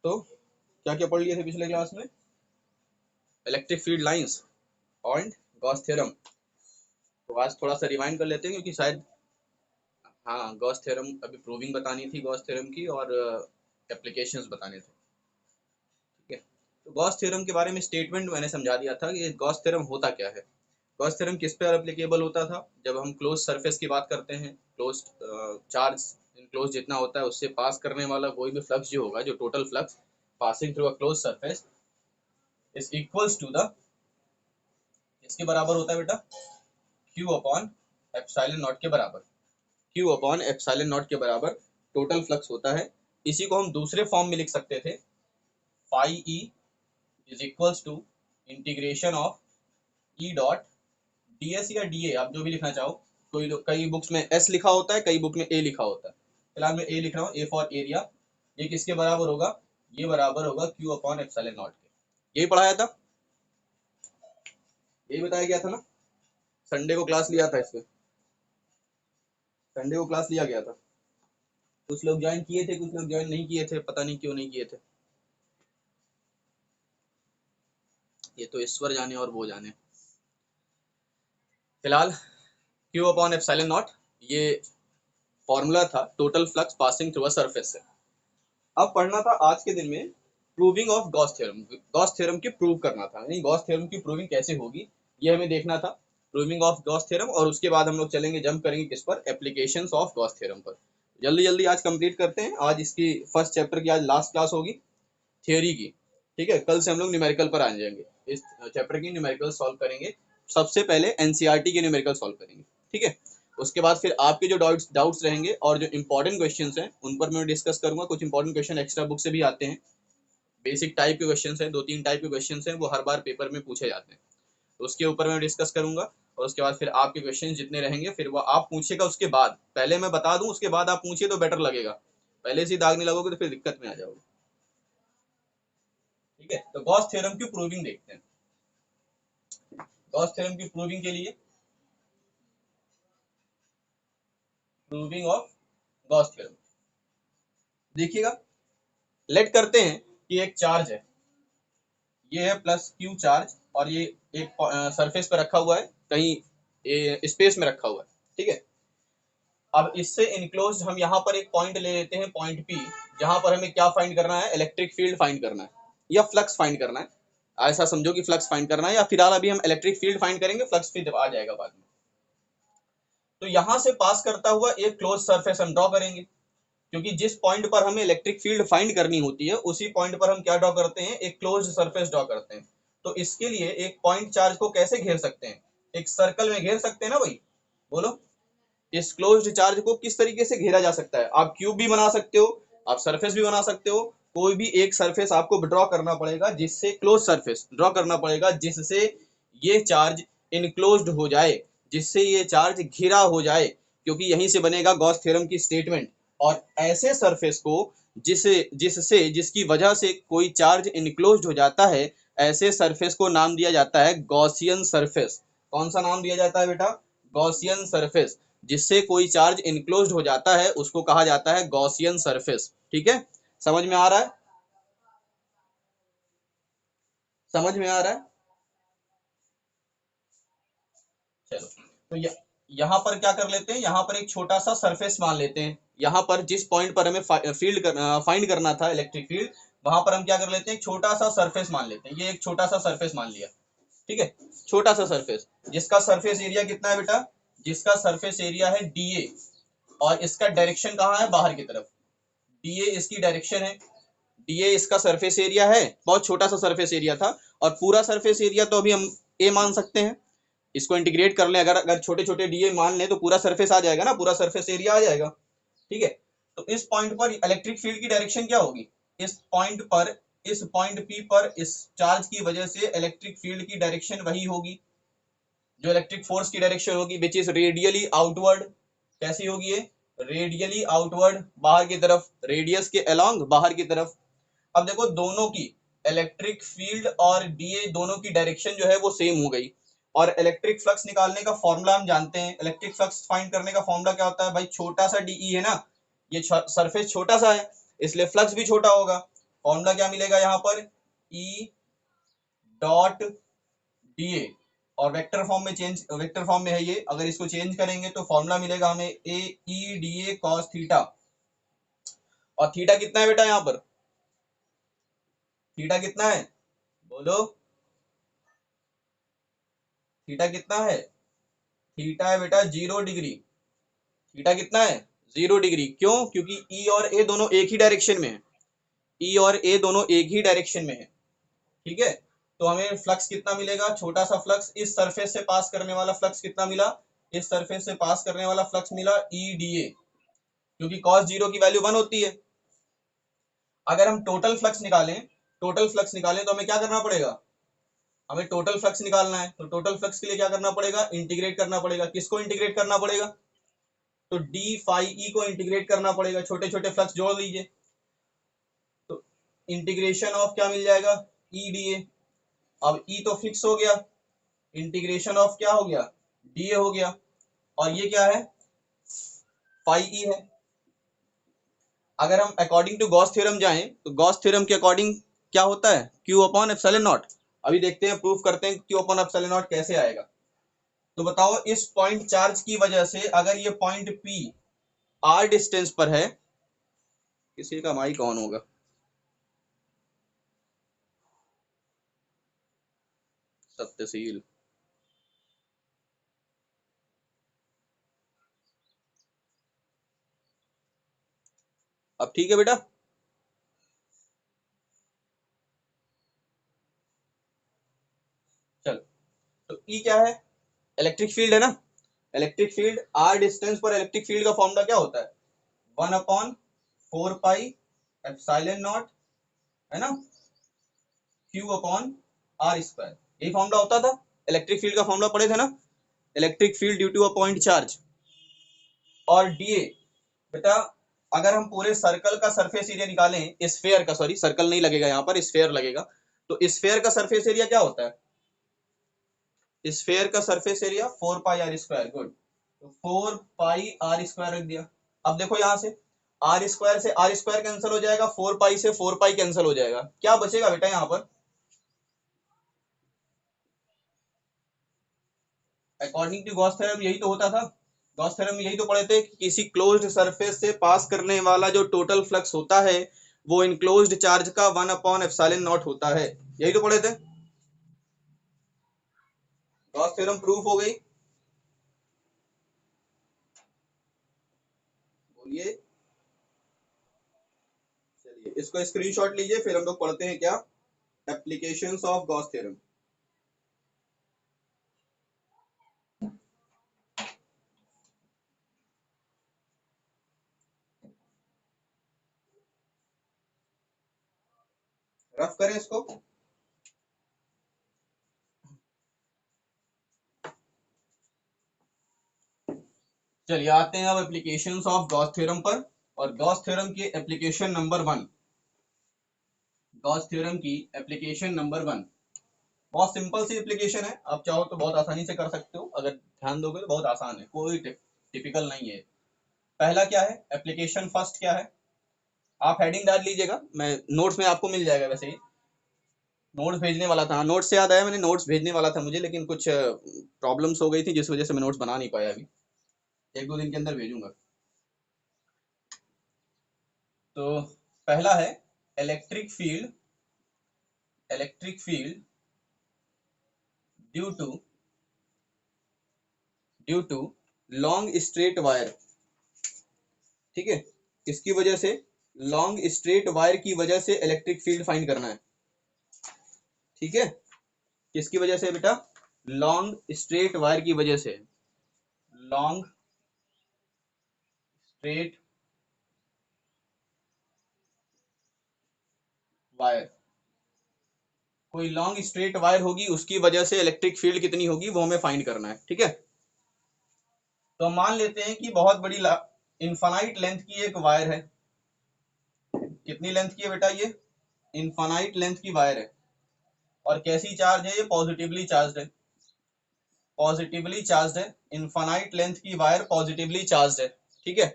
तो क्या क्या पढ़ लिए थे पिछले क्लास में? इलेक्ट्रिक फील्ड लाइंस और गॉस थ्योरम। तो आज थोड़ा सा रिवाइंड कर लेते हैं क्योंकि शायद, हाँ, गॉस थ्योरम अभी प्रूविंग बतानी थी गॉस थ्योरम की, और एप्लीकेशंस बताने थे। ठीक है, तो गॉस थ्योरम के बारे में स्टेटमेंट मैंने समझा दिया था कि गॉस थ्योरम होता क्या है। गॉस थ्योरम किस पे एप्लीकेबल होता था? जब हम क्लोज सरफेस की बात करते हैं, क्लोज चार्ज इनक्लोज जितना होता है उससे पास करने वाला कोई भी फ्लक्स जो होगा, जो total flux passing through a close surface is equals to the, इसके बराबर होता है बेटा, क्यू अपॉन एप्सिलॉन नॉट के बराबर। क्यू अपॉन एप्सिलॉन नॉट के बराबर टोटल फ्लक्स होता है। इसी को हम दूसरे फॉर्म में लिख सकते थे, phi E is equals to integration of E dot DS या डीए, आप जो भी लिखना चाहो। कोई कई बुक्स में एस लिखा होता है, कई बुक में ए लिखा होता है। फिलहाल मैं ए लिख रहा हूँ, ए फॉर एरिया। ये किसके बराबर होगा? ये बराबर होगा क्यू अपॉन एप्सिलॉन नॉट के। यही पढ़ाया था, यही बताया गया था ना, संडे को क्लास लिया था इसमें, संडे को क्लास लिया गया था। कुछ लोग ज्वाइन किए थे, कुछ लोग ज्वाइन नहीं किए थे, पता नहीं क्यों नहीं किए थे। ये तो ईश्वर जाने और वो जाने। फिलहाल क्यू अपॉन एप्सिलॉन नॉट ये फॉर्मूला था total flux passing through a surface से। अब पढ़ना था आज के दिन में proving of Gauss theorem. Gauss theorem की प्रूव करना था, यानी गॉस थ्योरम की प्रूविंग कैसे होगी ये हमें देखना था। प्रूविंग ऑफ गॉस थ्योरम, और उसके बाद हम लोग चलेंगे, जंप करेंगे किस पर? एप्लीकेशंस ऑफ गॉस थ्योरम पर। जल्दी जल्दी आज कंप्लीट करते हैं। आज इसकी फर्स्ट चैप्टर की आज लास्ट क्लास होगी थ्योरी की। ठीक है, कल से हम लोग न्यूमेरिकल पर आ जाएंगे, इस चैप्टर की न्यूमेरिकल सॉल्व करेंगे। सबसे पहले एनसीईआरटी के न्यूमेरिकल सॉल्व करेंगे। ठीक है, उसके बाद फिर आपके जो डाउट्स रहेंगे और जो इंपॉर्टेंट क्वेश्चंस हैं उन पर मैं डिस्कस करूंगा। कुछ इंपॉर्टेंट क्वेश्चन एक्स्ट्रा बुक से भी आते हैं, बेसिक टाइप के क्वेश्चंस हैं, 2-3 टाइप के क्वेश्चंस हैं, वो हर बार पेपर में पूछे जाते हैं, तो उसके ऊपर मैं डिस्कस करूंगा। और उसके बाद फिर आपके क्वेश्चन जितने रहेंगे फिर वो आप पूछेगा, उसके बाद पहले मैं बता दूं, उसके बाद आप पूछिए तो बेटर लगेगा। पहले से ही दागने लगोगे तो फिर दिक्कत में आ जाओगे। ठीक है, तो गॉस थ्योरम की प्रूविंग देखते हैं। गॉस थ्योरम की प्रूविंग के लिए, प्रूविंग ऑफ गॉस थ्योरम देखिएगा, लेट करते हैं कि एक चार्ज है, ये है प्लस क्यू चार्ज, और ये एक सरफेस पे रखा हुआ है, कहीं स्पेस में रखा हुआ है। ठीक है, अब इससे इनक्लोज हम यहाँ पर एक पॉइंट ले लेते हैं, पॉइंट पी, जहां पर हमें क्या फाइंड करना है? इलेक्ट्रिक फील्ड फाइंड करना है या फ्लक्स फाइंड करना है। ऐसा समझो कि फ्लक्स फाइंड करना है, या फिलहाल अभी हम इलेक्ट्रिक फील्ड फाइंड करेंगे, फ्लक्स फिर आ जाएगा बाद में। तो यहां से पास करता हुआ एक क्लोज सरफेस हम ड्रॉ करेंगे, क्योंकि जिस पॉइंट पर हमें इलेक्ट्रिक फील्ड फाइंड करनी होती है उसी पॉइंट पर हम क्या ड्रॉ करते हैं? एक क्लोज सरफेस ड्रॉ करते हैं। तो इसके लिए एक पॉइंट चार्ज को कैसे घेर सकते हैं? एक सर्कल में घेर सकते हैं ना भाई, बोलो। इस क्लोज्ड चार्ज को किस तरीके से घेरा जा सकता है? आप क्यूब भी बना सकते हो, आप सरफेस भी बना सकते हो, कोई भी एक सरफेस आपको ड्रॉ करना पड़ेगा, जिससे क्लोज सरफेस ड्रॉ करना पड़ेगा जिससे ये चार्ज इनक्लोज्ड हो जाए, जिससे ये चार्ज घिरा हो जाए, क्योंकि यहीं से बनेगा गॉस थ्योरम की स्टेटमेंट। और ऐसे सरफेस को जिसकी वजह से कोई चार्ज इनक्लोज्ड हो जाता है, ऐसे सरफेस को नाम दिया जाता है गॉसियन सरफेस। कौन सा नाम दिया जाता है बेटा? Gaussian surface. जिससे कोई चार्ज इनक्लोज्ड हो जाता है उसको कहा जाता है गॉसियन सरफेस। ठीक है, समझ में आ रहा है? समझ में आ रहा है? चलो, तो यहाँ पर क्या कर लेते हैं, यहाँ पर एक छोटा सा सरफेस मान लेते हैं। यहाँ पर जिस पॉइंट पर हमें फाइंड करना था इलेक्ट्रिक फील्ड, वहां पर हम क्या कर लेते हैं? एक छोटा सा सरफेस मान लेते हैं। ये एक छोटा सा सरफेस मान लिया। ठीक है, छोटा सा सरफेस, जिसका सरफेस एरिया कितना है बेटा? जिसका सरफेस एरिया है डीए, और इसका डायरेक्शन कहाँ है? बाहर की तरफ। डीए इसकी डायरेक्शन है, डीए इसका सरफेस एरिया है, बहुत छोटा सा सरफेस एरिया था। और पूरा सरफेस एरिया तो अभी हम ए मान सकते हैं, इसको इंटीग्रेट कर लें, अगर अगर छोटे छोटे डीए मान लें तो पूरा सरफेस आ जाएगा ना, पूरा सरफेस एरिया आ जाएगा। ठीक है, तो इस पॉइंट पर इलेक्ट्रिक फील्ड की डायरेक्शन क्या होगी? इस पॉइंट पर, इस पॉइंट पी पर इस चार्ज की वजह से इलेक्ट्रिक फील्ड की डायरेक्शन वही होगी जो इलेक्ट्रिक फोर्स की डायरेक्शन होगी, विच इज रेडियली आउटवर्ड। कैसी होगी ये? रेडियली आउटवर्ड, बाहर की तरफ, रेडियस के अलोंग, बाहर की तरफ। अब देखो, दोनों की, इलेक्ट्रिक फील्ड और डीए, दोनों की डायरेक्शन जो है वो सेम हो गई। और इलेक्ट्रिक फ्लक्स निकालने का फॉर्मूला हम जानते हैं। इलेक्ट्रिक फ्लक्स फाइंड करने का फॉर्मूला क्या होता है भाई? छोटा सा डीई है ना, ये सरफेस छोटा सा है, इसलिए फ्लक्स भी छोटा होगा। फॉर्मूला क्या मिलेगा यहाँ पर, ई डॉट डी ए, और वेक्टर फॉर्म में है ये, अगर इसको चेंज करेंगे तो फॉर्मूला मिलेगा हमें A E D A cos theta, और थीटा कितना है बेटा यहाँ पर, थीटा कितना है बोलो, थीटा कितना है, थीटा है बेटा 0 डिग्री, थीटा कितना है 0 डिग्री, क्यों, क्योंकि ई और ए दोनों एक ही डायरेक्शन में है, ई और ए दोनों एक ही डायरेक्शन में है, ठीक है। तो हमें फ्लक्स कितना मिलेगा, छोटा सा फ्लक्स, इस सरफेस से पास करने वाला फ्लक्स कितना मिला, इस सरफेस से पास करने वाला फ्लक्स मिला ई डी ए, क्योंकि cos 0 की वैल्यू 1 होती है। अगर हम टोटल फ्लक्स निकालें तो हमें क्या करना पड़ेगा, हमें टोटल फ्लक्स निकालना है, तो टोटल फ्लक्स के लिए क्या करना पड़ेगा, इंटीग्रेट करना पड़ेगा, किसको इंटीग्रेट करना पड़ेगा, तो डी फाई ई को इंटीग्रेट करना पड़ेगा, छोटे छोटे फ्लक्स जोड़ लीजिए, तो इंटीग्रेशन ऑफ क्या मिल जाएगा, ई डी ए, अब ई तो फिक्स हो गया, इंटीग्रेशन ऑफ क्या हो गया, डी ए हो गया, और ये क्या है, फाई ई है। अगर हम अकॉर्डिंग टू गॉस थ्योरम जाएं तो गॉस थ्योरम के अकॉर्डिंग क्या होता है, क्यू अपॉन एप्सिलॉन नॉट, अभी देखते हैं, प्रूफ करते हैं क्यू अपॉन एप्सिलॉन नॉट कैसे आएगा। तो बताओ, इस पॉइंट चार्ज की वजह से अगर ये पॉइंट पी आर डिस्टेंस पर है, किसी का माइक ऑन होगा, सत्यशील, अब ठीक है बेटा, चलो, तो ई क्या है, इलेक्ट्रिक फील्ड है ना, इलेक्ट्रिक फील्ड आर डिस्टेंस पर इलेक्ट्रिक फील्ड का फॉर्मूला क्या होता है, 1/4 पाई एप्सिलॉन नॉट, है ना, क्यू अपॉन आर स्क्वायर, यही फॉर्मूला होता था, इलेक्ट्रिक फील्ड का फॉर्मूला पढ़े थे ना, electric field due to a point charge, और डीए बेटा, अगर हम पूरे सर्कल का सरफेस एरिया निकालें, स्फेयर का, सॉरी सर्कल नहीं लगेगा यहाँ पर, स्फेयर लगेगा, तो स्फेयर का सरफेस एरिया क्या होता है, स्फेयर का surface area 4 pi R square, good, तो 4 पाई आर स्क्वायर रख दिया। अब देखो यहाँ से आर स्क्वायर कैंसिल हो जाएगा, 4 पाई से 4 पाई कैंसिल हो जाएगा, क्या बचेगा बेटा यहाँ पर, अकॉर्डिंग टू गॉस थ्योरम यही तो होता था, गॉस थ्योरम में यही तो पढ़े थे कि किसी क्लोज्ड सरफेस से पास करने वाला जो टोटल फ्लक्स होता है वो इनक्लोज्ड चार्ज का 1/एप्सिलॉन नॉट होता है, यही तो पढ़े थे, गॉस थ्योरम प्रूफ हो गई, बोलिए, चलिए इसको स्क्रीनशॉट लीजिए, फिर हम लोग पढ़ते हैं क्या, applications of Gauss theorem. Rough करें इसको, चलिए आते हैं अब एप्लीकेशंस ऑफ गॉस थ्योरम पर, और गॉस थ्योरम की एप्लीकेशन नंबर 1, गॉस थ्योरम की एप्लीकेशन नंबर 1 बहुत सिंपल सी एप्लीकेशन है, आप चाहो तो बहुत आसानी से कर सकते हो, अगर ध्यान दोगे तो बहुत आसान है, कोई टिपिकल नहीं है। पहला क्या है, एप्लीकेशन फर्स्ट क्या है, आप हेडिंग डाल लीजिएगा, मैं नोट्स में आपको मिल जाएगा, वैसे ही नोट्स भेजने वाला था, नोट्स से याद आया, मैंने नोट्स भेजने वाला था मुझे, लेकिन कुछ प्रॉब्लम्स हो गई थी जिस वजह से मैं नोट्स बना नहीं पाया, अभी 1-2 दिन के अंदर भेजूंगा। तो पहला है electric field, electric field due to long straight wire, ठीक है, इसकी वजह से, लॉन्ग स्ट्रेट वायर की वजह से इलेक्ट्रिक फील्ड फाइंड करना है, ठीक है, किसकी वजह से बेटा, लॉन्ग स्ट्रेट वायर की वजह से, लॉन्ग स्ट्रेट वायर, कोई लॉन्ग स्ट्रेट वायर होगी, उसकी वजह से इलेक्ट्रिक फील्ड कितनी होगी वो हमें फाइंड करना है, ठीक है। तो हम मान लेते हैं कि बहुत बड़ी इनफाइनाइट लेंथ की एक वायर है, कितनी लेंथ की है बेटा, ये इनफाइनाइट लेंथ की वायर है, और कैसी चार्ज है, ये पॉजिटिवली चार्ज है, पॉजिटिवली चार्ज है, इनफाइनाइट लेंथ की वायर पॉजिटिवली चार्ज है, ठीक है,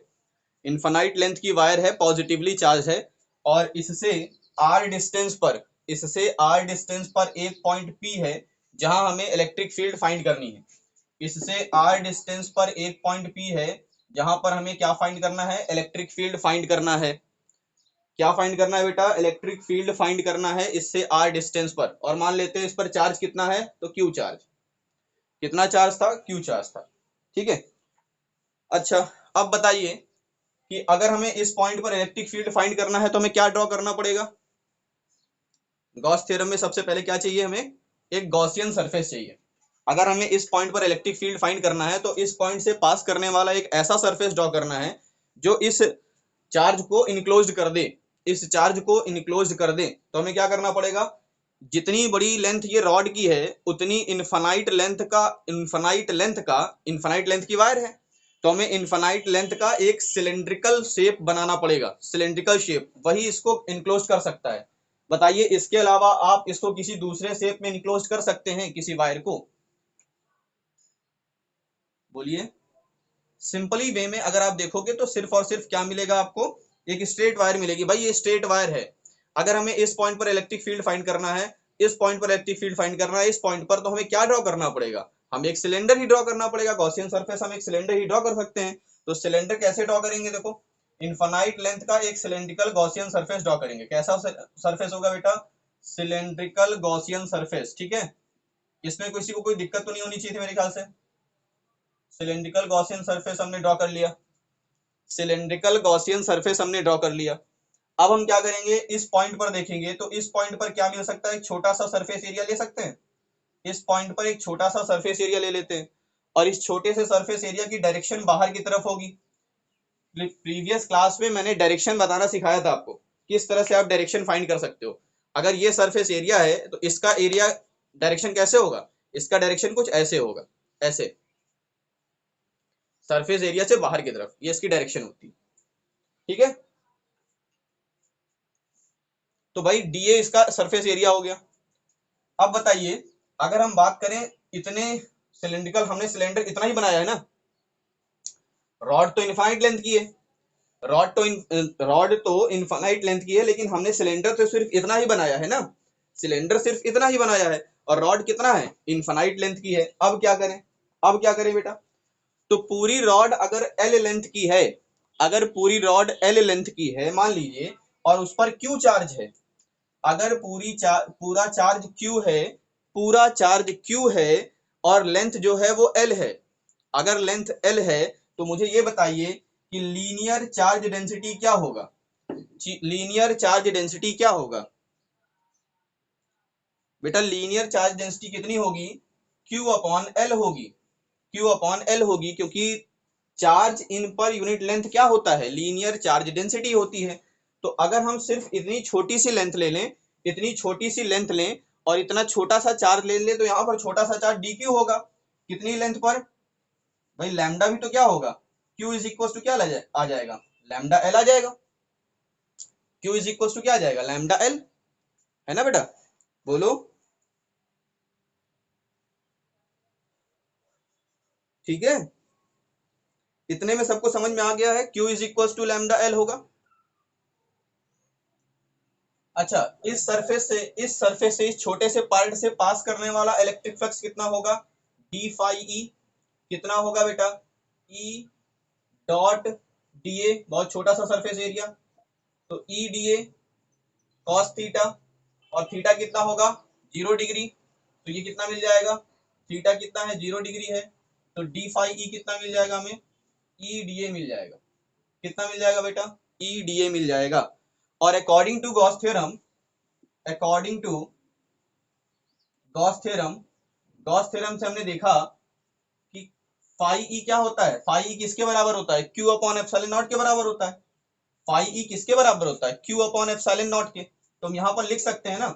इनफाइनाइट लेंथ की वायर है, पॉजिटिवली चार्ज है, और इससे r डिस्टेंस पर, इससे r डिस्टेंस पर एक पॉइंट P है जहां हमें इलेक्ट्रिक फील्ड फाइंड करनी है। इससे r डिस्टेंस पर एक पॉइंट P है जहां पर हमें क्या फाइंड करना है, इलेक्ट्रिक फील्ड फाइंड करना है। क्या फाइंड करना है बेटा, इलेक्ट्रिक फील्ड फाइंड करना है इससे r डिस्टेंस पर। और मान लेते हैं इस पर चार्ज कितना है, तो q चार्ज, कितना चार्ज था, q चार्ज था। ठीक है। अच्छा, अब बताइए कि अगर हमें इस पॉइंट पर इलेक्ट्रिक फील्ड फाइंड करना है तो हमें क्या ड्रॉ करना पड़ेगा। गॉस थ्योरम में सबसे पहले क्या चाहिए, हमें एक गॉसियन सरफेस चाहिए। अगर हमें इस पॉइंट पर इलेक्ट्रिक फील्ड फाइंड करना है तो इस पॉइंट से पास करने वाला एक ऐसा सरफेस ड्रॉ करना है जो इस चार्ज को इनक्लोज कर दे, इस चार्ज को इनक्लोज कर दे। तो हमें क्या करना पड़ेगा, जितनी बड़ी लेंथ ये रॉड की है उतनी इनफाइनाइट लेंथ की वायर है, तो हमें इनफाइनाइट लेंथ का एक सिलेंड्रिकल शेप बनाना पड़ेगा। सिलेंड्रिकल शेप वही इसको इनक्लोज कर सकता है। बताइए, इसके अलावा आप इसको किसी दूसरे शेप में इनक्लोज कर सकते हैं किसी वायर को, बोलिए। सिंपली वे में अगर आप देखोगे तो सिर्फ और सिर्फ क्या मिलेगा आपको, एक स्ट्रेट वायर मिलेगी। भाई ये स्ट्रेट वायर है, अगर हमें इस पॉइंट पर इलेक्ट्रिक फील्ड फाइंड करना है, इस पॉइंट पर इलेक्ट्रिक फील्ड फाइंड करना है इस पॉइंट पर, तो हमें क्या ड्रॉ करना पड़ेगा, हमें एक सिलेंडर ही ड्रॉ करना पड़ेगा। गॉसियन सरफेस हम एक सिलेंडर ही ड्रॉ कर सकते हैं। तो सिलेंडर कैसे ड्रॉ करेंगे, देखो इनफाइनाइट लेंथ का एक सिलेंड्रिकल गॉसियन सरफेस ड्रॉ करेंगे। कैसा सरफेस होगा बेटा, सिलेंड्रिकल गॉसियन सरफेस। ठीक है, इसमें किसी को कोई दिक्कत तो नहीं होनी चाहिए थी मेरे ख्याल से। सिलेंड्रिकल गॉसियन सरफेस हमने ड्रॉ कर लिया, सिलेंड्रिकल गॉसियन सरफेस हमने ड्रॉ कर लिया। अब हम क्या करेंगे, इस पॉइंट पर देखेंगे तो इस पॉइंट पर क्या मिल सकता है, एक छोटा सा सरफेस एरिया ले सकते हैं। इस पॉइंट पर एक छोटा सा सरफेस एरिया ले लेते हैं और इस छोटे से सरफेस एरिया की डायरेक्शन बाहर की तरफ होगी। प्रीवियस क्लास में मैंने डायरेक्शन बताना सिखाया था आपको, किस तरह से आप डायरेक्शन फाइंड कर सकते हो। अगर ये सरफेस एरिया है तो इसका एरिया डायरेक्शन कैसे होगा, इसका डायरेक्शन कुछ ऐसे होगा, ऐसे सरफेस एरिया से बाहर की तरफ, ये इसकी डायरेक्शन होती है। ठीक है, तो भाई डीए इसका सरफेस एरिया हो गया। अब बताइए, अगर हम बात करें इतने सिलेंड्रिकल, हमने सिलेंडर इतना ही बनाया है ना, रॉड तो इनफाइनाइट लेंथ की है, रॉड तो इनफाइनाइट लेंथ की है, लेकिन हमने सिलेंडर तो सिर्फ इतना ही बनाया है ना, सिलेंडर सिर्फ इतना ही बनाया है और रॉड कितना है, इनफाइनाइट लेंथ की है। अब क्या करें, अब क्या करें बेटा, तो पूरी रॉड अगर एल लेंथ की है, अगर पूरी रॉड एल लेंथ की है मान लीजिए, और उस पर क्यू चार्ज है, अगर पूरा चार्ज Q है, पूरा चार्ज Q है और लेंथ जो है वो L है, अगर लेंथ L है तो मुझे ये बताइए कि लीनियर चार्ज डेंसिटी क्या होगा, लीनियर चार्ज डेंसिटी क्या होगा बेटा, लीनियर चार्ज डेंसिटी कितनी होगी, Q अपॉन L होगी, Q अपॉन L होगी, क्योंकि charge in per unit length क्या होता है, लीनियर चार्ज डेंसिटी होती है। तो अगर हम सिर्फ इतनी छोटी सी लेंथ ले लें, इतनी छोटी सी लेंथ लें और इतना छोटा सा चार्ज ले लें, तो यहाँ पर छोटा सा चार्ज dq होगा, कितनी लेंथ पर, भाई लैम्डा भी तो क्या होगा, q इज इक्वल टू क्या आ जाएगा, लैम्डा एल आ जाएगा। q इज इक्वल टू क्या आ जाएगा, लैम्डा एल, है ना बेटा, बोलो। ठीक है, इतने में सबको समझ में आ गया है, q is equal to lambda L होगा। अच्छा, इस छोटे से पार्ट से पास करने वाला इलेक्ट्रिक फ्लक्स कितना होगा, डी फाई ई, कितना होगा बेटा, ई डॉट डीए, बहुत छोटा सा सरफेस एरिया, तो ई डीए कॉस थीटा, और थीटा कितना होगा 0 डिग्री, तो ये कितना मिल जाएगा, थीटा कितना है 0 डिग्री है, तो डी फाई ई कितना मिल जाएगा हमें, ई डीए मिल जाएगा, कितना मिल जाएगा बेटा, ई डीए मिल जाएगा। और according to Gauss theorem, according to Gauss theorem, Gauss theorem से हमने देखा कि फाई ई क्या होता है, फाई ई किसके बराबर होता है, क्यू अपॉन एप्सिलॉन नॉट के बराबर होता है। फाई ई किसके बराबर होता है, क्यू अपॉन एप्सिलॉन नॉट के। तो हम यहाँ पर लिख सकते हैं ना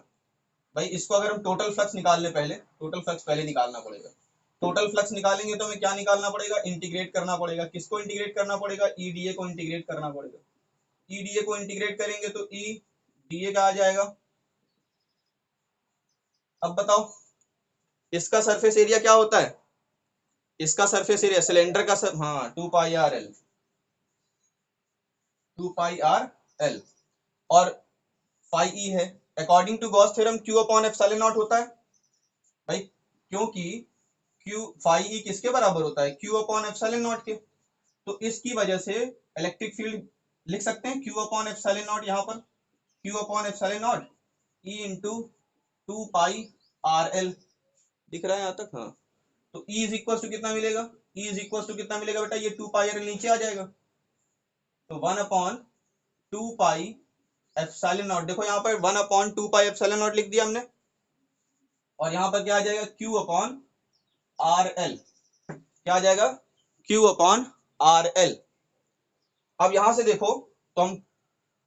भाई, इसको अगर हम टोटल फ्लक्स निकाल ले, पहले टोटल फ्लक्स पहले निकालना पड़ेगा। टोटल फ्लक्स निकालेंगे तो हमें क्या निकालना पड़ेगा, इंटीग्रेट करना पड़ेगा, किसको इंटीग्रेट करना पड़ेगा, ईडीए को इंटीग्रेट करना पड़ेगा। ईडीए को इंटीग्रेट करेंगे तो ई डीए का आ जाएगा। अब बताओ, इसका सरफेस एरिया क्या होता है, इसका सरफेस एरिया सिलेंडर का हाँ 2 पाई आर एल, और फाई ई है। According to Gauss theorem Q upon epsilon naught होता है भाई, क्योंकि क्यू फाई ई किसके बराबर होता है, क्यू अपॉन एप्सिलॉन नॉट के। तो इसकी वजह से इलेक्ट्रिक फील्ड लिख सकते हैं क्यू अपॉन एप्सिलॉन नॉट, यहाँ पर Q upon epsilon not E into 2 pi R L, दिख रहा है यहाँ तक, हाँ। तो E इज इक्वल टू कितना मिलेगा, E इज इक्वल टू कितना मिलेगा बेटा, ये 2 पाई आर एल नीचे आ जाएगा, तो 1/2 पाई एप्सिलॉन नॉट, देखो यहाँ पर 1/2 पाई एप्सिलॉन नॉट लिख दिया हमने, और यहाँ पर क्या आ जाएगा, Q अपॉन आर एल, क्या आ जाएगा, Q अपॉन आर एल। अब यहां से देखो तो हम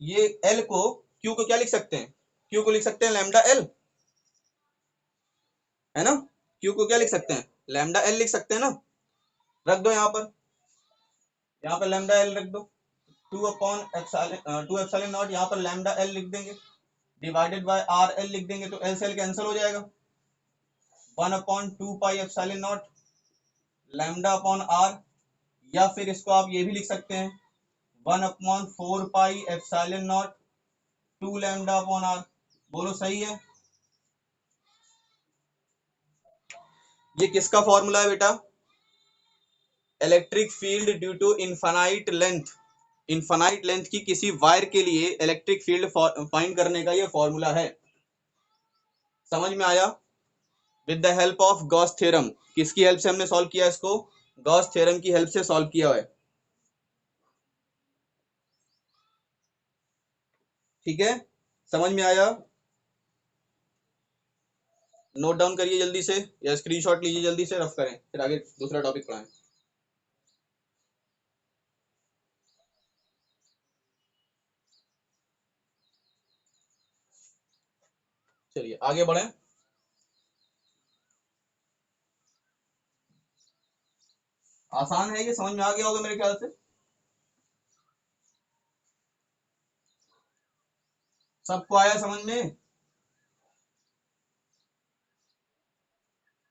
ये L को, Q को क्या लिख सकते हैं, Q को लिख सकते हैं लैम्डा L, है ना, Q को क्या लिख सकते हैं, लैम्डा L लिख सकते हैं ना, रख दो यहाँ पर लैम्डा L रख दो, 2 एप्सिलॉन नॉट, यहाँ पर लैम्डा L लिख देंगे, डिवाइडेड बाय आर एल लिख देंगे, तो L से L कैंसिल हो जाएगा, 1/2 pi epsilon naught lambda upon R, या फिर इसको आप ये भी लिख सकते हैं 1/4 pi epsilon naught 2 lambda upon R. बोलो सही है, ये किसका फॉर्मूला है बेटा, electric field due to infinite length, infinite length की किसी वायर के लिए इलेक्ट्रिक फील्ड फाइंड करने का ये फॉर्मूला है, समझ में आया। With the help of Gauss theorem, किसकी हेल्प से हमने सॉल्व किया इसको, गॉस थ्योरम की हेल्प से सॉल्व किया है, ठीक है, समझ में आया। नोट डाउन करिए जल्दी से, या स्क्रीनशॉट लीजिए जल्दी से, रफ करें, फिर आगे दूसरा टॉपिक पढ़ाएं। चलिए आगे बढ़ें। आसान है ये, समझ में आ गया होगा मेरे ख्याल से, सबको आया समझ में,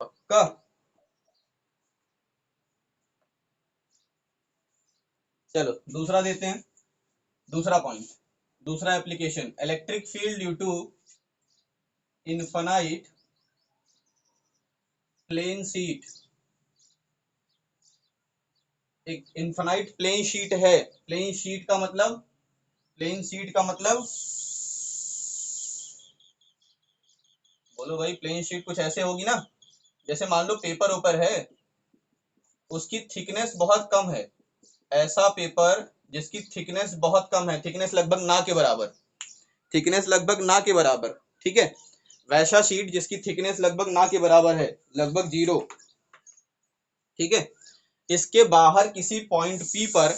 पक्का। चलो दूसरा देते हैं, दूसरा पॉइंट, दूसरा application, electric field due to infinite plane sheet, एक इनफाइनाइट प्लेन शीट है, प्लेन शीट का मतलब, प्लेन शीट का मतलब, बोलो भाई, प्लेन शीट कुछ ऐसे होगी ना, जैसे मान लो पेपर ऊपर है, उसकी थिकनेस बहुत कम है, ऐसा पेपर जिसकी थिकनेस बहुत कम है, थिकनेस लगभग ना के बराबर, थिकनेस लगभग ना के बराबर, ठीक है, वैसा शीट जिसकी थिकनेस लगभग ना के बराबर है, लगभग 0, ठीक है, इसके बाहर किसी पॉइंट P पर,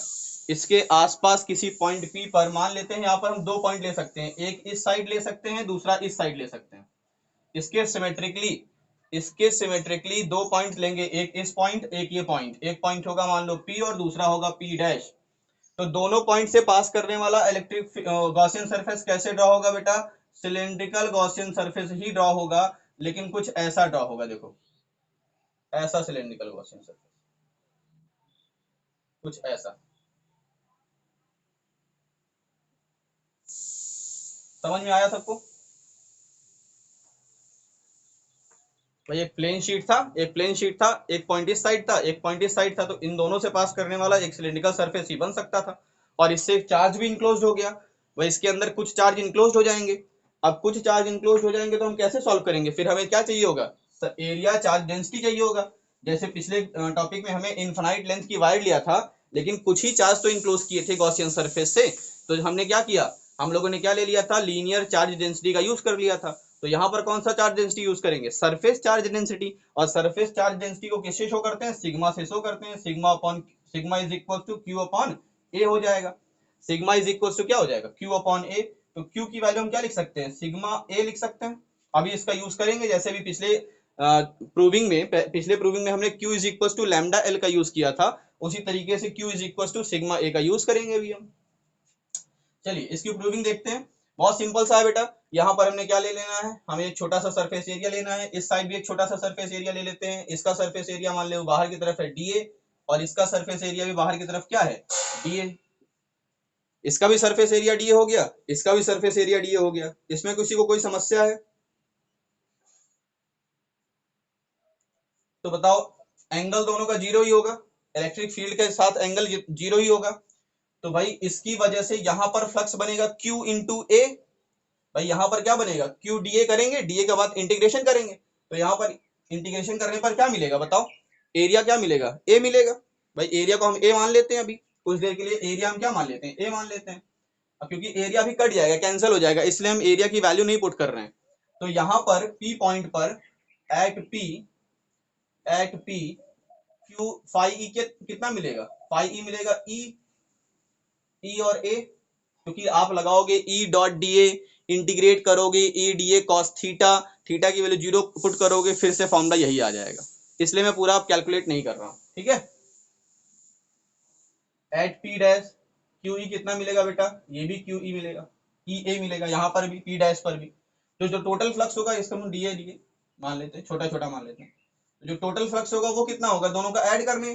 इसके आसपास किसी पॉइंट P पर, मान लेते हैं यहाँ पर हम 2 पॉइंट ले सकते हैं, एक इस साइड ले सकते हैं, दूसरा इस साइड ले सकते हैं, इसके सिमेट्रिकली 2 पॉइंट लेंगे, एक इस पॉइंट, एक ये पॉइंट, एक पॉइंट होगा मान लो P और दूसरा होगा P डैश, तो दोनों पॉइंट से पास करने वाला इलेक्ट्रिक गॉसियन सरफेस कैसे ड्रॉ होगा बेटा, सिलेंड्रिकल गॉसियन सरफेस ही ड्रॉ होगा, लेकिन कुछ ऐसा ड्रॉ होगा, देखो ऐसा सिलेंड्रिकल गॉसियन सरफेस, कुछ ऐसा, समझ में आया सबको भाई, एक प्लेन शीट था, एक प्लेन शीट था, एक पॉइंट इस साइड था, एक पॉइंट इस साइड था, तो इन दोनों से पास करने वाला एक सिलेंड्रिकल सरफेस ही बन सकता था, और इससे एक चार्ज भी इंक्लोज हो गया, वह इसके अंदर कुछ चार्ज इंक्लोज हो जाएंगे, अब कुछ चार्ज इंक्लोज हो जाएंगे तो हम कैसे सॉल्व करेंगे, फिर हमें क्या चाहिए होगा, एरिया चार्ज डेंसिटी चाहिए होगा, जैसे पिछले टॉपिक में हमें इनफाइनाइट लेंथ की वायर लिया था, लेकिन कुछ ही चार्ज तो इंक्लोज किए थे गॉसियन सरफेस से, तो हमने क्या किया, हम लोगों ने क्या ले लिया था, लीनियर चार्ज डेंसिटी का यूज कर लिया था, तो यहाँ पर कौन सा चार्ज डेंसिटी यूज करेंगे, सरफेस चार्ज डेंसिटी, और सरफेस चार्ज डेंसिटी को किससे शो करते हैं, सिग्मा से शो करते हैं, sigma is equal to Q upon A हो जाएगा, सिग्मा इज इक्वल टू क्या हो जाएगा, क्यू अपॉन ए, तो क्यू की वैल्यू हम क्या लिख सकते हैं, सिग्मा ए लिख सकते हैं, अभी इसका यूज करेंगे, जैसे भी पिछले प्रूविंग में हमने Q is equal to lambda L का यूज किया था, उसी तरीके से Q is equal to sigma A का यूज करेंगे अभी हम। चलिए इसकी प्रूविंग देखते हैं, बहुत सिंपल सा है बेटा, यहाँ पर हमने क्या ले लेना है, हमें एक छोटा सा सरफेस एरिया लेना है, इस साइड भी एक छोटा सा सरफेस एरिया ले लेते हैं, इसका सरफेस एरिया मान लो बाहर की तरफ है डीए, और इसका सरफेस एरिया भी बाहर की तरफ क्या है, डीए, इसका भी सरफेस एरिया डीए हो गया, इसका भी सरफेस एरिया डीए हो गया। इसमें किसी को कोई समस्या है तो बताओ। एंगल दोनों का जीरो ही होगा, इलेक्ट्रिक फील्ड के साथ एंगल जीरो ही होगा। तो भाई इसकी वजह से यहां पर फ्लक्स बनेगा Q इंटू ए। भाई यहां पर क्या बनेगा, Q डीए करेंगे, डीए के बाद इंटीग्रेशन करेंगे, तो यहां पर इंटीग्रेशन करने पर क्या मिलेगा बताओ, एरिया क्या मिलेगा, ए मिलेगा। भाई एरिया को हम ए मान लेते हैं, अभी कुछ देर के लिए एरिया हम क्या मान लेते हैं, ए मान लेते हैं। अब क्योंकि एरिया भी कट जाएगा, कैंसिल हो जाएगा, इसलिए हम एरिया की वैल्यू नहीं पुट कर रहे हैं। तो यहां पर पी पॉइंट पर at P Q phi E के कितना मिलेगा, फाई ई मिलेगा, ई और ए, क्योंकि आप लगाओगे E dot D A, integrate करोगे E D A cos theta, theta की वैल्यू जीरो पुट करोगे, फिर से फॉर्मूला यही आ जाएगा। इसलिए मैं पूरा आप कैलकुलेट नहीं कर रहा हूं, ठीक है। At P dash Q E कितना मिलेगा बेटा, ये भी क्यू ई मिलेगा, ई ए मिलेगा, यहाँ पर भी पी डैश पर भी। तो जो टोटल फ्लक्स होगा इसको हम डी ए मान लेते हैं, छोटा छोटा मान लेते हैं। तो जो टोटल फ्लक्स होगा वो कितना होगा, दोनों का ऐड करने,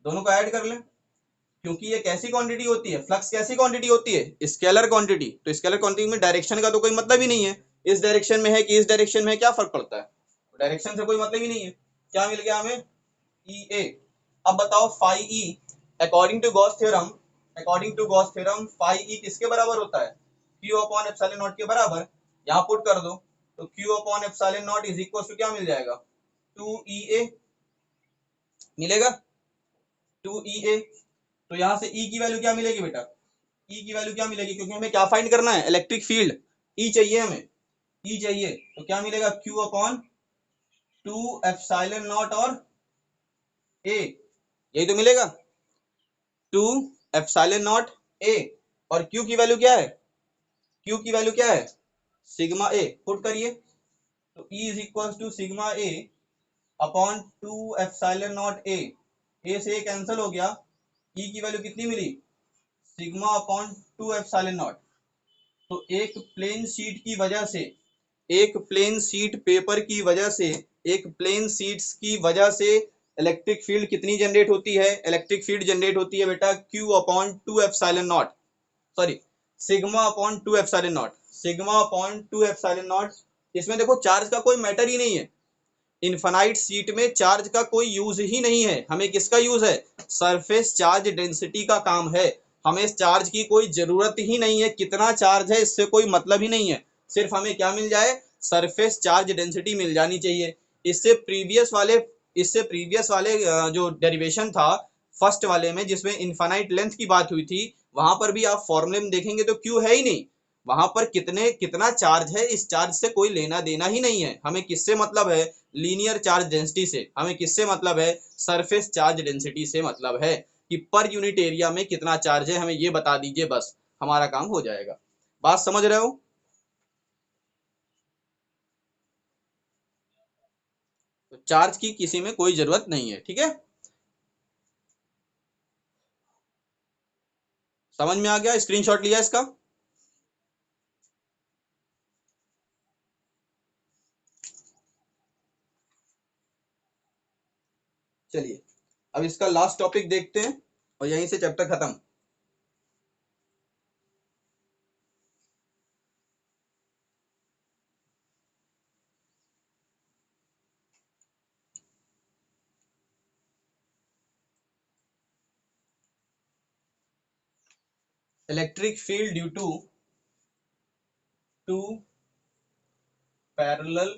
दोनों का ऐड कर लें, क्योंकि ये कैसी क्वांटिटी होती है, फ्लक्स कैसी क्वांटिटी होती है, स्केलर क्वांटिटी। तो स्केलर क्वांटिटी में डायरेक्शन का तो कोई मतलब ही नहीं है, इस डायरेक्शन में है कि इस डायरेक्शन में है, क्या फर्क पड़ता है, डायरेक्शन से कोई मतलब ही नहीं है। क्या मिल गया हमें, ई ए। अब बताओ phi E, according to Gauss theorem, phi E किसके बराबर होता है, क्यू अपॉन एप्सिलॉन नॉट के बराबर। यहाँ पुट कर दो, तो Q upon epsilon naught is equal to क्या मिल जाएगा, 2 EA मिलेगा, 2 EA। तो यहाँ से E की वैल्यू क्या मिलेगी बेटा, E की वैल्यू क्या मिलेगी, क्योंकि हमें क्या फाइंड करना है, इलेक्ट्रिक फील्ड, E चाहिए हमें, E चाहिए। तो क्या मिलेगा, Q अपॉन 2 एप्सिलॉन नॉट और A, यही तो मिलेगा, 2 एप्सिलॉन नॉट A। और Q की वैल्यू क्या है, Q की वैल्यू क्या है, सिग्मा A, पुट करिए। तो E is equal to sigma A upon 2 epsilon naught A से कैंसिल हो गया, E की वैल्यू कितनी मिली, सिग्मा अपॉन 2 एप्सिलॉन नॉट। तो एक प्लेन शीट की वजह से, एक प्लेन शीट पेपर की वजह से, एक प्लेन शीट्स की वजह से इलेक्ट्रिक फील्ड कितनी जनरेट होती है, इलेक्ट्रिक फील्ड जनरेट होती है बेटा Q upon 2 epsilon not, sorry sigma upon 2 epsilon not, sigma upon 2 epsilon not. इसमें देखो चार्ज का कोई मैटर ही नहीं है, इनफाइनाइट सीट में चार्ज का कोई यूज ही नहीं है, हमें किसका यूज है, सरफेस चार्ज डेंसिटी का काम है। हमें इस चार्ज की कोई जरूरत ही नहीं है, कितना चार्ज है इससे कोई मतलब ही नहीं है, सिर्फ हमें क्या मिल जाए, सरफेस चार्ज डेंसिटी मिल जानी चाहिए। इससे प्रीवियस वाले, जो डेरिवेशन था फर्स्ट वाले में जिसमें इनफाइनाइट लेंथ की बात हुई थी, वहां पर भी आप फॉर्मूले में देखेंगे तो क्यू है ही नहीं, वहां पर कितना चार्ज है, इस चार्ज से कोई लेना देना ही नहीं है। हमें किससे मतलब है, लीनियर चार्ज डेंसिटी से। हमें किससे मतलब है, सरफेस चार्ज डेंसिटी से मतलब है, कि पर यूनिट एरिया में कितना चार्ज है, हमें ये बता दीजिए, बस हमारा काम हो जाएगा। बात समझ रहे हो, तो चार्ज की किसी में कोई जरूरत नहीं है, ठीक है। समझ में आ गया, स्क्रीनशॉट लिया इसका। चलिए अब इसका लास्ट टॉपिक देखते हैं और यहीं से चैप्टर खत्म। Electric field due to two parallel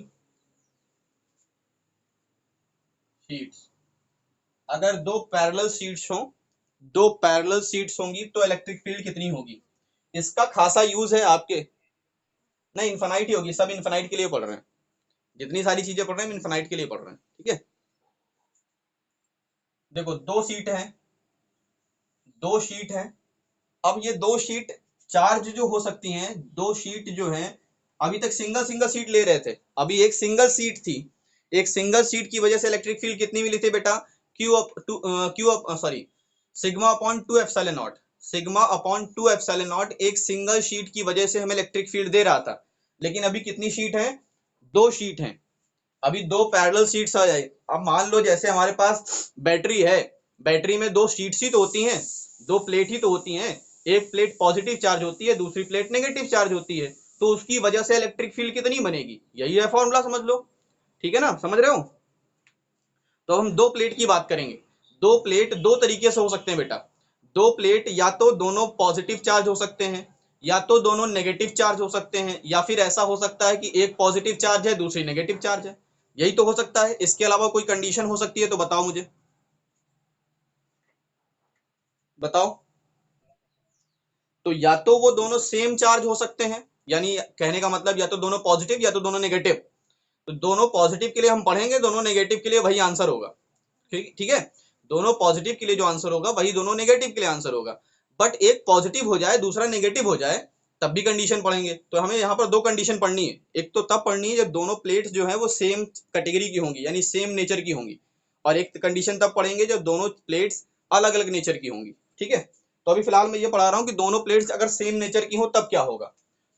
sheets. अगर दो पैरेलल शीट्स होंगी तो इलेक्ट्रिक फील्ड कितनी होगी, इसका खासा यूज है आपके। नहीं, इन्फानाइट ही होगी, सब इन्फानाइट के लिए पढ़ रहे हैं, जितनी सारी चीजें पढ़ रहे हैं इन्फानाइट के लिए पढ़ रहे हैं, ठीक है। देखो दो सीट है, दो शीट है। अब ये दो शीट चार्ज जो हो सकती हैं, दो शीट जो हैं, अभी तक सिंगल सिंगल सीट ले रहे थे, अभी एक सिंगल सीट थी, एक सिंगल सीट की वजह से इलेक्ट्रिक फील्ड कितनी मिली थी बेटा, Q up sorry sigma upon 2 epsilon not, sigma upon 2 epsilon not एक सिंगल शीट की वजह से हमें इलेक्ट्रिक फील्ड दे रहा था। लेकिन अभी कितनी शीट है, दो शीट हैं, अभी दो पैरेलल शीट्स आ जाए। अब मान लो जैसे हमारे पास बैटरी है, बैटरी में दो शीट्स ही तो होती हैं, दो प्लेट ही तो होती हैं, एक प्लेट पॉजिटिव चार्ज होती है, दूसरी प्लेट नेगेटिव चार्ज होती है, तो उसकी वजह से इलेक्ट्रिक फील्ड कितनी बनेगी, यही है फॉर्मूला, समझ लो। ठीक है ना, समझ रहे हो। तो हम दो प्लेट की बात करेंगे। दो प्लेट दो तरीके से हो सकते हैं बेटा। दो प्लेट या तो दोनों पॉजिटिव चार्ज हो सकते हैं, या तो दोनों नेगेटिव चार्ज हो सकते हैं, या फिर ऐसा हो सकता है कि एक पॉजिटिव चार्ज है दूसरी नेगेटिव चार्ज है। यही तो हो सकता है, इसके अलावा कोई कंडीशन हो सकती है तो बताओ मुझे, बताओ। तो या तो वो दोनों सेम चार्ज हो सकते हैं, यानी कहने का मतलब या तो दोनों पॉजिटिव या तो दोनों नेगेटिव। तो दोनों पॉजिटिव के लिए हम पढ़ेंगे, दोनों नेगेटिव के लिए वही आंसर होगा। ठीक ठीक है, दोनों पॉजिटिव के लिए जो आंसर होगा वही दोनों नेगेटिव के लिए आंसर होगा। बट एक पॉजिटिव हो जाए दूसरा नेगेटिव हो जाए तब भी कंडीशन पढ़ेंगे। तो हमें यहाँ पर दो कंडीशन पढ़नी है। एक तो तब पढ़नी है जब दोनों प्लेट्स जो है वो सेम कैटेगरी की होंगी, यानी सेम नेचर की होंगी। और एक कंडीशन तब पढ़ेंगे जब दोनों प्लेट्स अलग अलग नेचर की होंगी। ठीक है, तो अभी फिलहाल मैं ये पढ़ा रहा हूँ कि दोनों प्लेट्स अगर सेम नेचर की हो तब क्या होगा।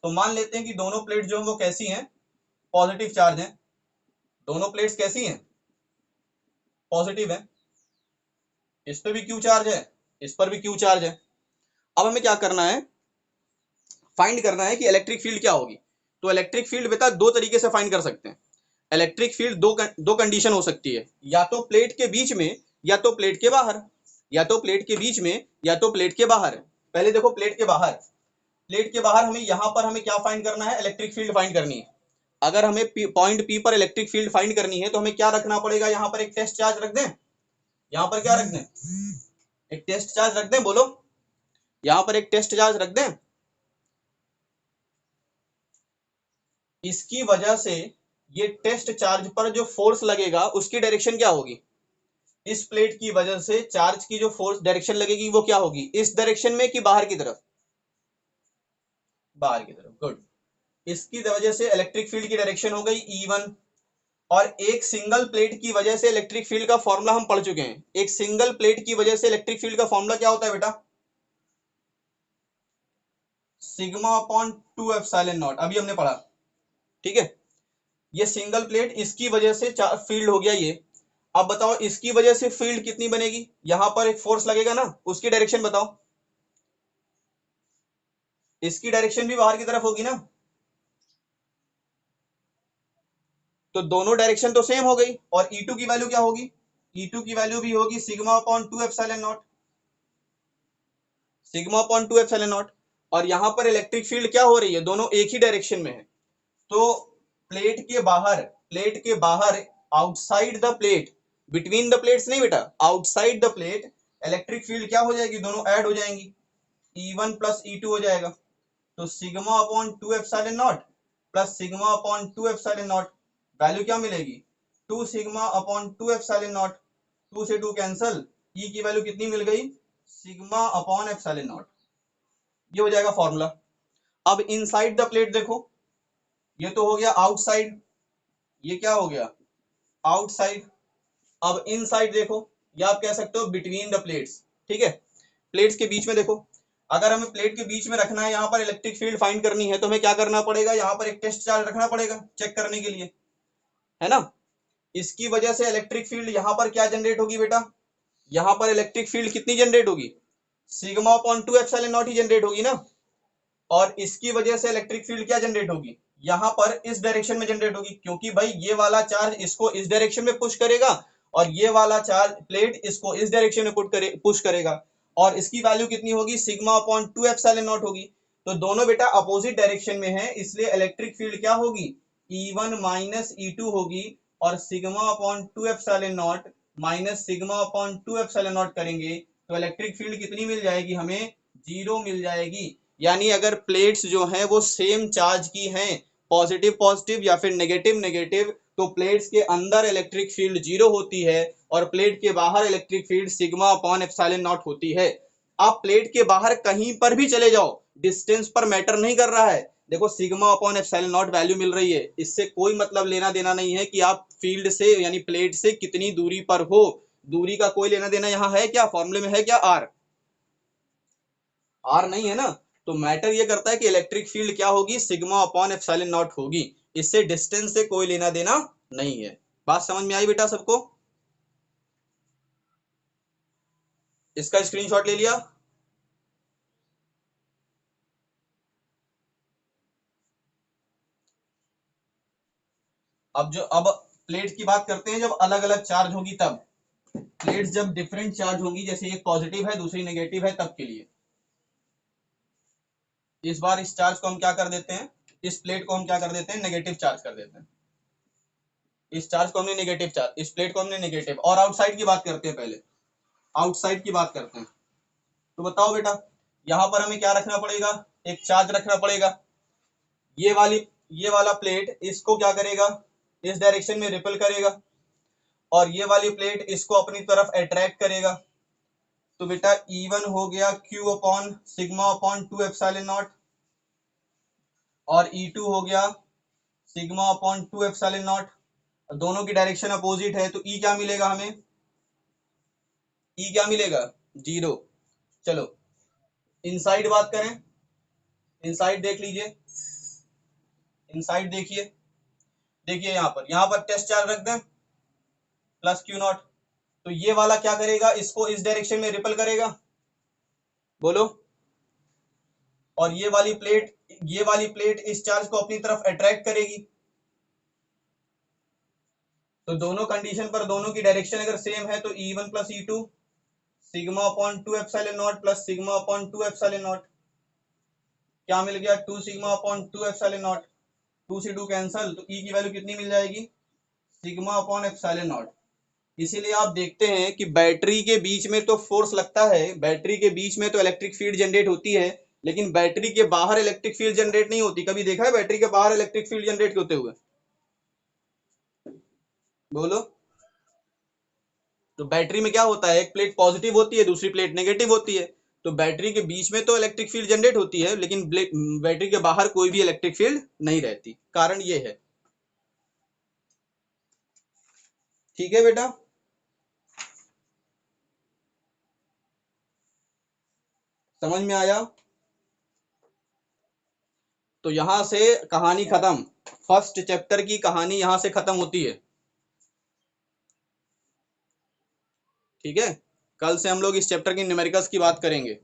तो मान लेते हैं कि दोनों प्लेट जो है वो कैसी हैं, पॉजिटिव चार्ज हैं। दोनों प्लेट्स कैसी हैं, पॉजिटिव है। इस पे भी क्यू चार्ज है, इस पर भी क्यू चार्ज है। अब हमें क्या करना है, फाइंड करना है कि इलेक्ट्रिक फील्ड क्या होगी। तो इलेक्ट्रिक फील्ड बेटा दो तरीके से फाइंड कर सकते हैं। इलेक्ट्रिक फील्ड दो कंडीशन हो सकती है, या तो प्लेट के बीच में या तो प्लेट के बाहर। या तो प्लेट के बीच में या तो प्लेट के बाहर। पहले देखो प्लेट के बाहर। प्लेट के बाहर हमें यहाँ पर हमें क्या फाइंड करना है, इलेक्ट्रिक फील्ड फाइंड करनी है। अगर हमें पॉइंट पी पर इलेक्ट्रिक फील्ड फाइंड करनी है तो हमें क्या रखना पड़ेगा, यहाँ पर एक टेस्ट चार्ज रख दें। यहाँ पर क्या रख दें, एक टेस्ट चार्ज रख दें, बोलो। यहाँ पर एक टेस्ट चार्ज रख दें। इसकी वजह से ये टेस्ट चार्ज पर जो फोर्स लगेगा उसकी डायरेक्शन क्या होगी, इस प्लेट की वजह से चार्ज की जो फोर्स डायरेक्शन लगेगी वो क्या होगी, इस डायरेक्शन में कि बाहर की तरफ, बाहर की तरफ। गुड। इसकी वजह से इलेक्ट्रिक फील्ड की डायरेक्शन हो गई E1। और एक सिंगल प्लेट की वजह से इलेक्ट्रिक फील्ड का फॉर्मूला हम पढ़ चुके हैं। एक सिंगल प्लेट की वजह से इलेक्ट्रिक फील्ड का फॉर्मूला क्या होता है बेटा, सिग्मा अपॉन 2 एप्सिलॉन नॉट, अभी हमने पढ़ा। ठीक है, ये सिंगल प्लेट इसकी वजह से फील्ड हो गया ये। अब बताओ इसकी वजह से फील्ड कितनी बनेगी, यहां पर एक फोर्स लगेगा ना, उसकी डायरेक्शन बताओ। इसकी डायरेक्शन भी बाहर की तरफ होगी ना, तो दोनों डायरेक्शन तो सेम हो गई। और E2 की वैल्यू क्या होगी, E2 की वैल्यू भी होगी sigma upon 2 epsilon not, sigma upon 2 epsilon not. और यहां पर इलेक्ट्रिक फील्ड क्या हो रही है, दोनों एक ही डायरेक्शन में है। तो प्लेट के बाहर outside the plate, between the plates नहीं बेटा, outside the plate electric field क्या हो जाएगी, दोनों ऐड हो जाएंगी, E1 प्लस E2 हो जाएगा। तो sigma upon 2 epsilon not plus sigma upon 2 epsilon not, value क्या मिलेगी, 2 सिग्मा अपॉन 2 एप्सिलॉन नॉट। 2 से 2 कैंसल, E की वैल्यू कितनी मिल गई, सिग्मा अपॉन एप्सिलॉन नॉट। ये हो जाएगा फॉर्मूला। अब इनसाइड द प्लेट देखो, ये तो हो गया आउटसाइड, ये क्या हो गया, आउटसाइड। अब इनसाइड देखो, या आप कह सकते हो बिटवीन द प्लेट्स। ठीक है, प्लेट्स के बीच में देखो। अगर हमें प्लेट के बीच में रखना है, यहाँ पर इलेक्ट्रिक फील्ड फाइंड करनी है, तो हमें क्या करना पड़ेगा, यहाँ पर एक टेस्ट चार्ज रखना पड़ेगा चेक करने के लिए, है ना। इसकी वजह से इलेक्ट्रिक फील्ड यहाँ पर क्या जनरेट होगी बेटा, यहाँ पर इलेक्ट्रिक फील्ड कितनी जनरेट होगी, sigma upon 2 epsilon not he generate होगी ना। और इसकी वजह से इलेक्ट्रिक फील्ड क्या जनरेट होगी, यहाँ पर इस डायरेक्शन में जनरेट होगी, क्योंकि भाई ये वाला चार्ज इसको इस डायरेक्शन में पुश करेगा और ये वाला चार्ज प्लेट इसको इस डायरेक्शन में पुश करेगा। और इसकी वैल्यू कितनी होगी, सिग्मा अपॉन 2 एप्सिलॉन नॉट होगी। तो दोनों बेटा अपोजिट डायरेक्शन में है, इसलिए इलेक्ट्रिक फील्ड क्या होगी, E1 माइनस E2 होगी। और sigma upon 2 epsilon not minus sigma upon 2 epsilon not करेंगे तो इलेक्ट्रिक फील्ड कितनी मिल जाएगी हमें, 0 मिल जाएगी। यानी अगर प्लेट्स जो हैं वो सेम चार्ज की हैं, पॉजिटिव पॉजिटिव या फिर नेगेटिव नेगेटिव, तो प्लेट्स के अंदर इलेक्ट्रिक फील्ड 0 होती है और प्लेट के बाहर electric field sigma upon epsilon not होती है। आप प्लेट के बाहर कहीं पर भी चले जाओ, डिस्टेंस पर मैटर नहीं कर रहा है। देखो sigma upon epsilon not value मिल रही है, इससे कोई मतलब लेना देना नहीं है कि आप फील्ड से यानी प्लेट से कितनी दूरी पर हो। दूरी का कोई लेना देना यहाँ है क्या, फॉर्मूले में है क्या, आर नहीं है ना। तो मैटर ये करता है कि इलेक्ट्रिक फील्ड क्या होगी, सिग्मा अपॉन एप्सिलॉन नॉट होगी। इससे डिस्टेंस से कोई लेना देना नहीं है। बात समझ में आई बेटा सबको, इसका स्क्रीनशॉट ले लिया। अब प्लेट की बात करते हैं जब अलग अलग चार्ज होगी तब। प्लेट्स जब डिफरेंट चार्ज होंगी, जैसे एक पॉजिटिव है दूसरी नेगेटिव है, तब के लिए। इस बार इस चार्ज को हम क्या कर देते हैं, इस प्लेट को हम क्या कर देते हैं, नेगेटिव चार्ज कर देते हैं। इस चार्ज को हमने नेगेटिव चार्ज, इस प्लेट को हमने नेगेटिव। और आउटसाइड की बात करते हैं, पहले आउटसाइड की बात करते हैं। तो बताओ बेटा, यहां पर हमें क्या रखना पड़ेगा, एक चार्ज रखना पड़ेगा। ये वाला प्लेट इसको क्या करेगा, इस डायरेक्शन में रिपल करेगा, और ये वाली प्लेट इसको अपनी तरफ अट्रैक्ट करेगा। तो बेटा E1 हो गया Q upon sigma upon 2 epsilon not, और E2 हो गया सिग्मा अपॉन 2 एप्सिलॉन नॉट। दोनों की डायरेक्शन अपोजिट है, तो E क्या मिलेगा हमें, E क्या मिलेगा, 0। चलो इनसाइड बात करें, इनसाइड देख लीजिए, इनसाइड देखिए, देखिए यहाँ पर टेस्ट चार्ज रख दें प्लस Q नॉट। तो ये वाला क्या करेगा, इसको इस डायरेक्शन में रिपल करेगा, बोलो। और ये वाली प्लेट इस चार्ज को अपनी तरफ अट्रैक्ट करेगी। तो दोनों कंडीशन पर दोनों की डायरेक्शन अगर सेम है तो E1 plus E2 sigma upon 2 epsilon not plus sigma upon 2 epsilon not, क्या मिल गया, 2 सिग्मा अपॉन 2 एप्सिलॉन नॉट। 2 से 2 कैंसल, तो E की वैल्यू कितनी मिल जाएगी, सिग्मा अपॉन एप्सिलॉन नॉट। इसीलिए आप देखते हैं कि बैटरी के बीच में तो फोर्स लगता है, बैटरी के बीच में तो इलेक्ट्रिक फील्ड जनरेट होती है, लेकिन बैटरी के बाहर इलेक्ट्रिक फील्ड जनरेट नहीं होती। कभी देखा है बैटरी के बाहर इलेक्ट्रिक फील्ड जनरेट होते हुए, बोलो। तो बैटरी में क्या होता है, एक प्लेट पॉजिटिव होती है दूसरी प्लेट नेगेटिव होती है। तो बैटरी के बीच में तो इलेक्ट्रिक फील्ड जनरेट होती है, लेकिन बैटरी के बाहर कोई भी इलेक्ट्रिक फील्ड नहीं रहती। कारण ये है। ठीक है बेटा, समझ में आया। तो यहां से कहानी खत्म, फर्स्ट चैप्टर की कहानी यहां से खत्म होती है। ठीक है, कल से हम लोग इस चैप्टर की न्यूमेरिकल्स की बात करेंगे।